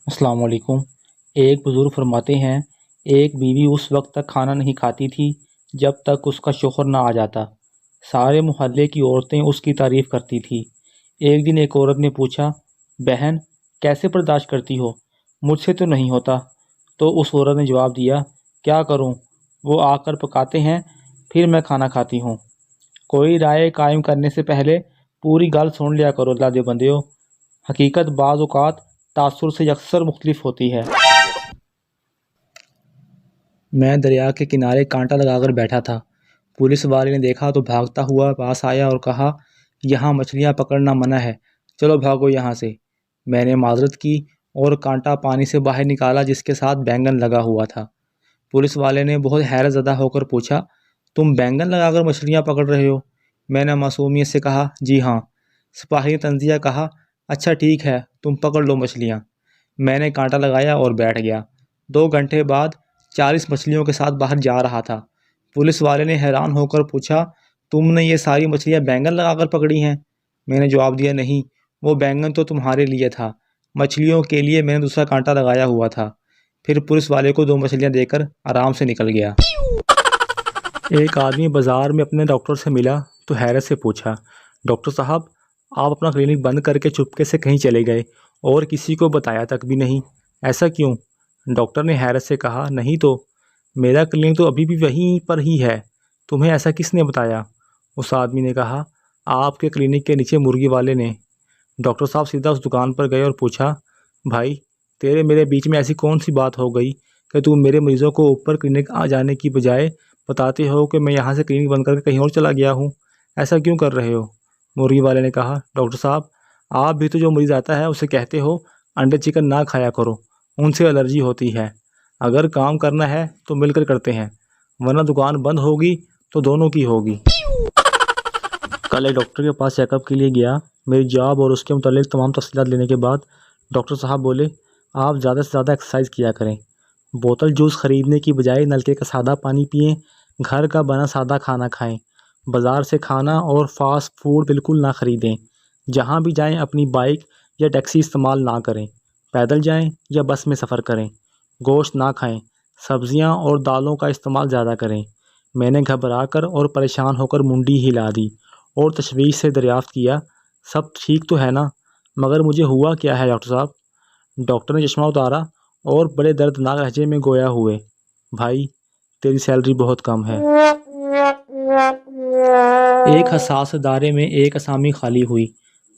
السلام علیکم۔ ایک بزرگ فرماتے ہیں ایک بیوی اس وقت تک کھانا نہیں کھاتی تھی جب تک اس کا شوہر نہ آ جاتا۔ سارے محلے کی عورتیں اس کی تعریف کرتی تھی۔ ایک دن ایک عورت نے پوچھا، بہن کیسے برداشت کرتی ہو؟ مجھ سے تو نہیں ہوتا۔ تو اس عورت نے جواب دیا، کیا کروں، وہ آ کر پکاتے ہیں پھر میں کھانا کھاتی ہوں۔ کوئی رائے قائم کرنے سے پہلے پوری گل سن لیا کرو اللہ دے بندیو۔ حقیقت بعض اوقات تاثر سے یکسر مختلف ہوتی ہے۔ میں دریا کے کنارے کانٹا لگا کر بیٹھا تھا۔ پولیس والے نے دیکھا تو بھاگتا ہوا پاس آیا اور کہا، یہاں مچھلیاں پکڑنا منع ہے، چلو بھاگو یہاں سے۔ میں نے معذرت کی اور کانٹا پانی سے باہر نکالا جس کے ساتھ بینگن لگا ہوا تھا۔ پولیس والے نے بہت حیرت زدہ ہو کر پوچھا، تم بینگن لگا کر مچھلیاں پکڑ رہے ہو؟ میں نے معصومیت سے کہا، جی ہاں۔ سپاہی نے طنزیہ کہا، اچھا ٹھیک ہے، تم پکڑ لو مچھلیاں۔ میں نے کانٹا لگایا اور بیٹھ گیا۔ 2 گھنٹے بعد 40 مچھلیوں کے ساتھ باہر جا رہا تھا۔ پولیس والے نے حیران ہو کر پوچھا، تم نے یہ ساری مچھلیاں بینگن لگا کر پکڑی ہیں؟ میں نے جواب دیا، نہیں، وہ بینگن تو تمہارے لیے تھا، مچھلیوں کے لیے میں نے دوسرا کانٹا لگایا ہوا تھا۔ پھر پولیس والے کو 2 مچھلیاں دے کر آرام سے نکل گیا۔ ایک آدمی بازار میں اپنے ڈاکٹر سے ملا تو حیرت سے پوچھا، ڈاکٹر صاحب آپ اپنا کلینک بند کر کے چپکے سے کہیں چلے گئے اور کسی کو بتایا تک بھی نہیں، ایسا کیوں؟ ڈاکٹر نے حیرت سے کہا، نہیں تو، میرا کلینک تو ابھی بھی وہیں پر ہی ہے، تمہیں ایسا کس نے بتایا؟ اس آدمی نے کہا، آپ کے کلینک کے نیچے مرغی والے نے۔ ڈاکٹر صاحب سیدھا اس دکان پر گئے اور پوچھا، بھائی تیرے میرے بیچ میں ایسی کون سی بات ہو گئی کہ تم میرے مریضوں کو اوپر کلینک آ جانے کی بجائے بتاتے ہو کہ میں یہاں سے کلینک بند کر کے کہیں اور چلا گیا ہوں؟ ایسا کیوں کر رہے ہو؟ مرغی والے نے کہا، ڈاکٹر صاحب آپ بھی تو جو مریض آتا ہے اسے کہتے ہو انڈے چکن نہ کھایا کرو، ان سے الرجی ہوتی ہے۔ اگر کام کرنا ہے تو مل کر کرتے ہیں، ورنہ دکان بند ہوگی تو دونوں کی ہوگی۔ کل ایک ڈاکٹر کے پاس چیک اپ کے لیے گیا۔ میری جاب اور اس کے متعلق تمام تفصیلات لینے کے بعد ڈاکٹر صاحب بولے، آپ زیادہ سے زیادہ ایکسرسائز کیا کریں، بوتل جوس خریدنے کی بجائے نلکے کا سادہ پانی پئیں، گھر کا بنا سادہ کھانا کھائیں، بازار سے کھانا اور فاسٹ فوڈ بالکل نہ خریدیں، جہاں بھی جائیں اپنی بائک یا ٹیکسی استعمال نہ کریں، پیدل جائیں یا بس میں سفر کریں، گوشت نہ کھائیں، سبزیاں اور دالوں کا استعمال زیادہ کریں۔ میں نے گھبرا کر اور پریشان ہو کر منڈی ہلا دی اور تشویش سے دریافت کیا، سب ٹھیک تو ہے نا؟ مگر مجھے ہوا کیا ہے ڈاکٹر صاحب؟ ڈاکٹر نے چشمہ اتارا اور بڑے دردناک لہجے میں گویا ہوئے، بھائی تیری سیلری بہت کم ہے۔ ایک حساس ادارے میں ایک اسامی خالی ہوئی،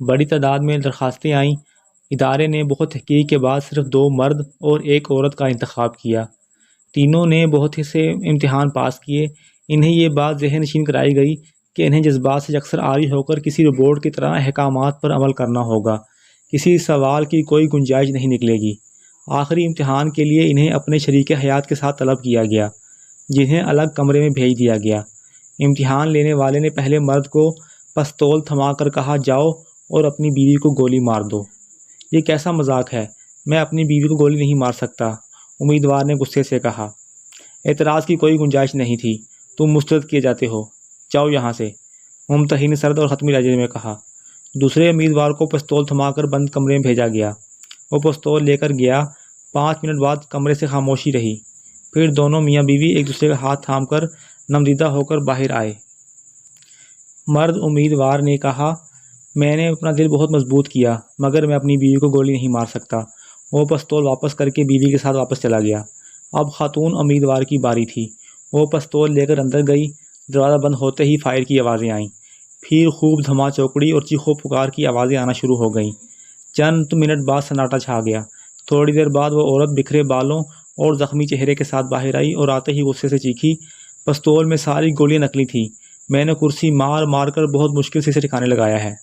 بڑی تعداد میں درخواستیں آئیں۔ ادارے نے بہت تحقیق کے بعد صرف 2 مرد اور 1 عورت کا انتخاب کیا۔ تینوں نے بہت سے امتحان پاس کیے۔ انہیں یہ بات ذہن نشین کرائی گئی کہ انہیں جذبات سے یکسر عاری ہو کر کسی روبوٹ کی طرح احکامات پر عمل کرنا ہوگا، کسی سوال کی کوئی گنجائش نہیں نکلے گی۔ آخری امتحان کے لیے انہیں اپنے شریک حیات کے ساتھ طلب کیا گیا، جنہیں الگ کمرے میں بھیج دیا گیا۔ امتحان لینے والے نے پہلے مرد کو پستول تھما کر کہا، جاؤ اور اپنی بیوی کو گولی مار دو۔ یہ کیسا مذاق ہے، میں اپنی بیوی کو گولی نہیں مار سکتا، امیدوار نے غصے سے کہا۔ اعتراض کی کوئی گنجائش نہیں تھی، تم مسترد کیے جاتے ہو، جاؤ یہاں سے، ممتحن نے سرد اور حتمی لہجے میں کہا۔ دوسرے امیدوار کو پستول تھما کر بند کمرے میں بھیجا گیا۔ وہ پستول لے کر گیا۔ 5 منٹ بعد کمرے سے خاموشی رہی، پھر دونوں میاں بیوی ایک دوسرے کا ہاتھ تھام کر نمدیدہ ہو کر باہر آئے۔ مرد امیدوار نے کہا، میں نے اپنا دل بہت مضبوط کیا مگر میں اپنی بیوی کو گولی نہیں مار سکتا۔ وہ پستول واپس کر کے بیوی کے ساتھ واپس چلا گیا۔ اب خاتون امیدوار کی باری تھی۔ وہ پستول لے کر اندر گئی۔ دروازہ بند ہوتے ہی فائر کی آوازیں آئیں، پھر خوب دھما چوکڑی اور چیخو پکار کی آوازیں آنا شروع ہو گئیں۔ چند منٹ بعد سناٹا چھا گیا۔ تھوڑی دیر بعد وہ عورت بکھرے بالوں اور زخمی چہرے کے ساتھ باہر آئی اور آتے ہی غصے سے چیخی، پستول میں ساری گولیاں نکلی تھیں، میں نے کرسی مار مار کر بہت مشکل سے اسے ٹھکانے لگایا ہے۔